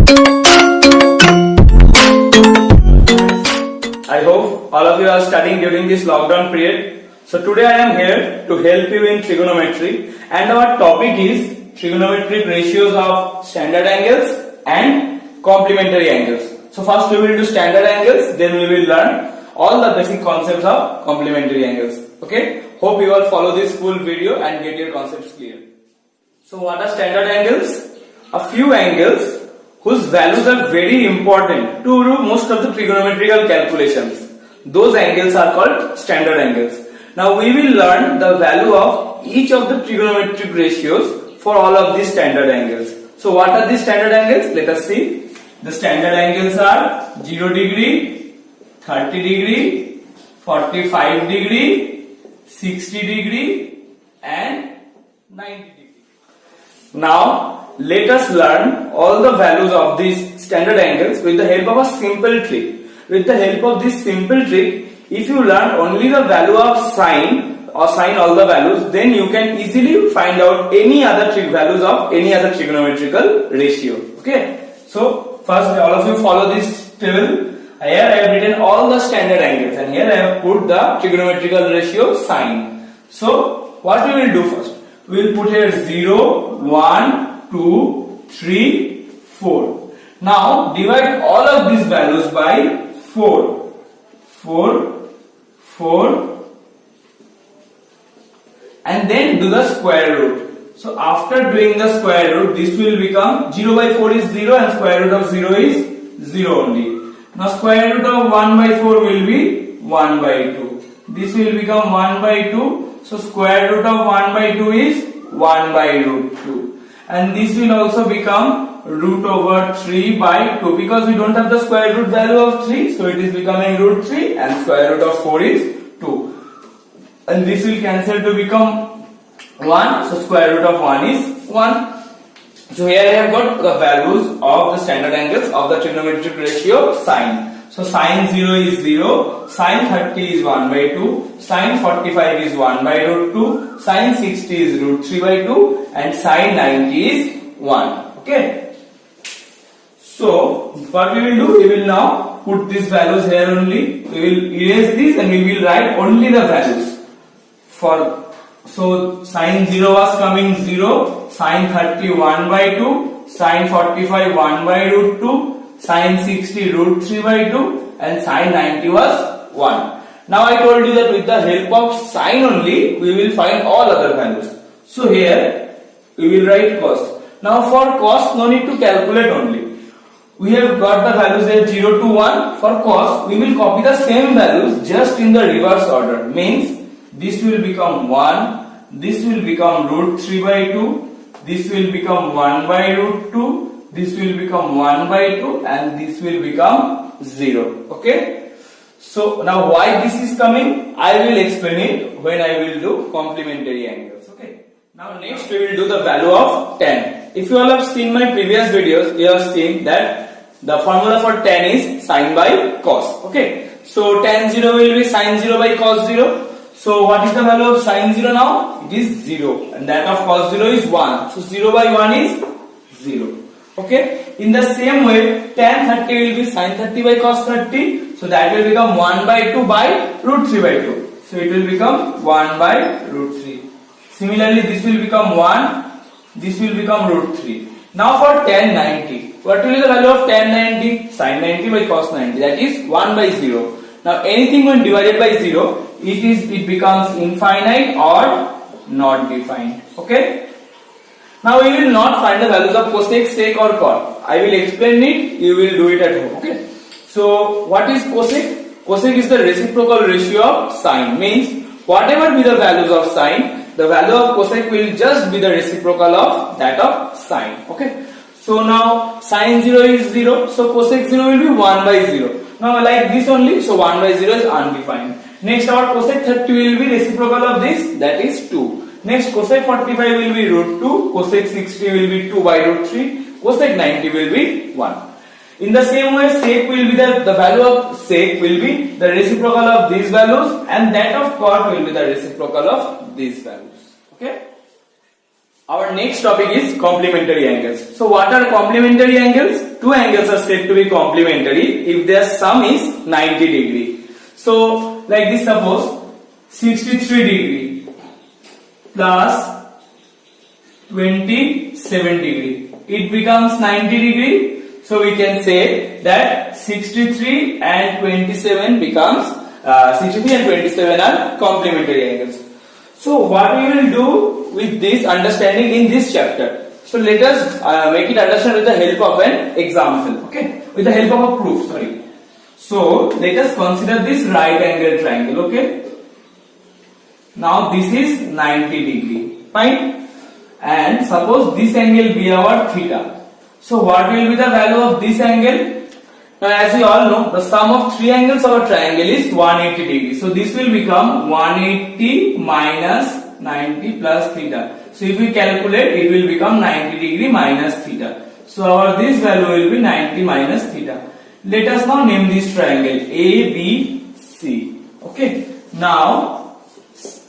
I hope all of you are studying during this lockdown period. So today I am here to help you in trigonometry, and our topic is trigonometric ratios of standard angles and complementary angles. So first we will do standard angles, then we will learn all the basic concepts of complementary angles. Okay? Hope you all follow this full video and get your concepts clear. So what are standard angles? A few angles whose values are very important to do most of the trigonometrical calculations. Those angles are called standard angles. Now we will learn the value of each of the trigonometric ratios for all of these standard angles. So what are these standard angles? Let us see. The standard angles are 0 degree, 30 degree, 45 degree, 60 degree and 90 degree. Now let us learn all the values of these standard angles with the help of a simple trick. With the help of this simple trick, if you learn only the value of sine or sine all the values, then you can easily find out any other values of any other trigonometrical ratio. Okay. So first all of you follow this table. Here I have written all the standard angles and here I have put the trigonometrical ratio sine. So what we will do first? We will put here 0, 1, 2, 3, 4. Now divide all of these values by 4. 4, 4 and then do the square root. So after doing the square root, this will become 0 by 4 is 0 and square root of 0 is 0 only. Now square root of 1 by 4 will be 1 by 2. This will become 1 by 2. So square root of 1 by 2 is 1 by root 2. And this will also become root over 3 by 2 because we don't have the square root value of 3. So it is becoming root 3 and square root of 4 is 2. And this will cancel to become 1. So square root of 1 is 1. So here I have got the values of the standard angles of the trigonometric ratio sine. So sine 0 is 0, sine 30 is 1 by 2, sine 45 is 1 by root 2, sine 60 is root 3 by 2 and sine 90 is 1. Okay. So what we will do, we will now put these values here only. We will erase these and we will write only the values. So sine 0 was coming 0, sine 30 1 by 2, sine 45 1 by root 2, sine 60 root 3 by 2 and sine 90 was 1. Now I told you that with the help of sine only we will find all other values. So here we will write cos. Now for cos no need to calculate only. We have got the values here 0 to 1. For cos we will copy the same values just in the reverse order. Means this will become 1, this will become root 3 by 2, this will become 1 by root 2, this will become 1 by 2 and this will become 0. Okay. So now why this is coming, I will explain it when I will do complementary angles. Okay. Now next we will do the value of tan. If you all have seen my previous videos, you have seen that the formula for tan is sine by cos. Okay. So tan 0 will be sine 0 by cos 0. So what is the value of sine 0 now? It is 0 and that of cos 0 is 1. So 0 by 1 is 0. Okay. In the same way, tan 30 will be sine 30 by cos 30. So that will become 1 by 2 by root 3 by 2. So it will become 1 by root 3. Similarly, this will become 1. This will become root 3. Now for tan 90. What will be the value of tan 90? Sine 90 by cos 90. That is 1 by 0. Now anything when divided by 0, it becomes infinite or not defined. Okay. Now we will not find the values of cosec, sec or cot. I will explain it, you will do it at home. Okay. So what is cosec? Cosec is the reciprocal ratio of sine. Means whatever be the values of sine, the value of cosec will just be the reciprocal of that of sine. Okay. So now sine 0 is 0. So cosec 0 will be 1 by 0. Now like this only. So 1 by 0 is undefined. Next our cosec 30 will be reciprocal of this. That is 2. Next cosec 45 will be root 2, cosec 60 will be 2 by root 3, cosec 90 will be 1. In the same way, sec will be the value of sec will be the reciprocal of these values and that of cot will be the reciprocal of these values. Okay. Our next topic is complementary angles. So what are complementary angles? Two angles are said to be complementary if their sum is 90 degree. So like this, suppose 63 degree plus 27 degree. It becomes 90 degree. So we can say that 63 and 27 becomes 63 and 27 are complementary angles. So what we will do with this understanding in this chapter? So let us make it understand with the help of an example. Okay, with the help of a proof. Sorry. So let us consider this right angle triangle. Okay. Now this is 90 degree. Fine. And suppose this angle be our theta. So what will be the value of this angle? Now as we all know, the sum of three angles of a triangle is 180 degree. So this will become 180 minus 90 plus theta. So if we calculate, it will become 90 degree minus theta. So our this value will be 90 minus theta. Let us now name this triangle ABC. Okay. Now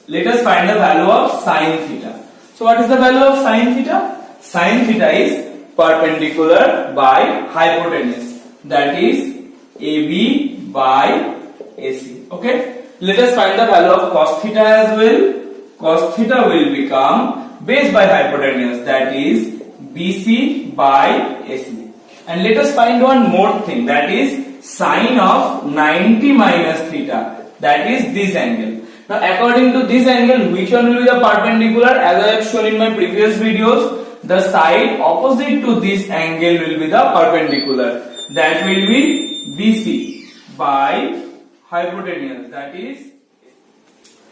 let us find the value of sine theta. So what is the value of sine theta? Sine theta is perpendicular by hypotenuse. That is AB by AC. Okay. Let us find the value of cos theta as well. Cos theta will become base by hypotenuse. That is BC by AC. And let us find one more thing. That is sine of 90 minus theta. That is this angle. Now according to this angle, which one will be the perpendicular? As I have shown in my previous videos, the side opposite to this angle will be the perpendicular. That will be BC by hypotenuse. That is.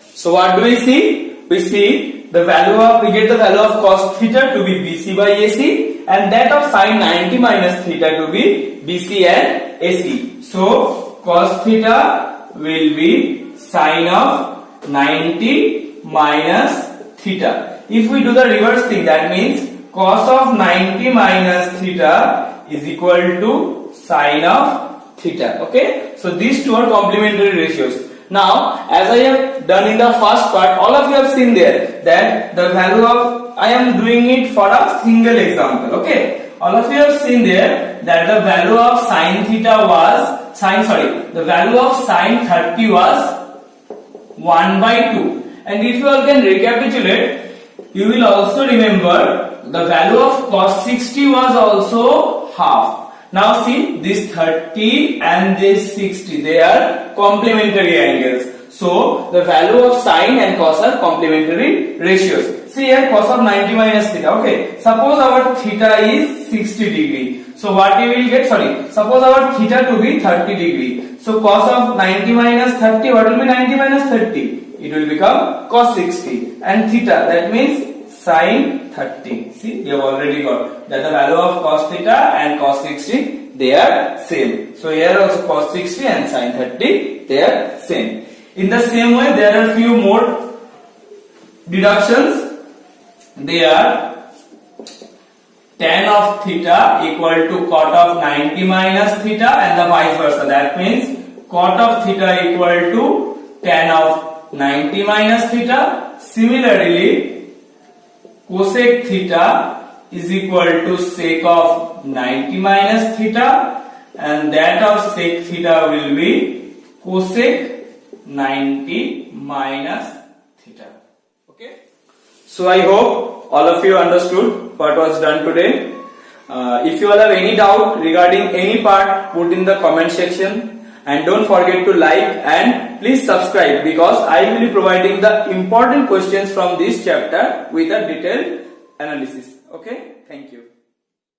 So what do we see? We see the value of, we get the value of cos theta to be BC by AC and that of sine 90 minus theta to be BC and AC. So cos theta will be sine of 90 minus theta. If we do the reverse thing, that means cos of 90 minus theta is equal to sine of theta. Okay, so these two are complementary ratios. Now as I have done in the first part, all of you have seen there that the value of, I am doing it for a single example. Okay, all of you have seen there that the value of sine theta was the value of sine 30 was 1 by 2. And if you all can recapitulate, you will also remember the value of cos 60 was also half. Now see, this 30 and this 60, they are complementary angles. So the value of sine and cos are complementary ratios. See here, cos of 90 minus theta. Okay, suppose our theta is 60 degree. So what we will get? Suppose our theta to be 30 degree. So cos of 90 minus 30, what will be 90 minus 30? It will become cos 60. And theta, that means sine 30. See, you have already got that the value of cos theta and cos 60, they are same. So here also cos 60 and sine 30, they are same. In the same way, there are few more deductions. They are tan of theta equal to cot of 90 minus theta and the vice versa. That means cot of theta equal to tan of 90 minus theta. Similarly, cosec theta is equal to sec of 90 minus theta and that of sec theta will be cosec 90 minus theta. Okay. So I hope all of you understood what was done today. If you all have any doubt regarding any part, put in the comment section and don't forget to like and please subscribe because I will be providing the important questions from this chapter with a detailed analysis. Okay, thank you.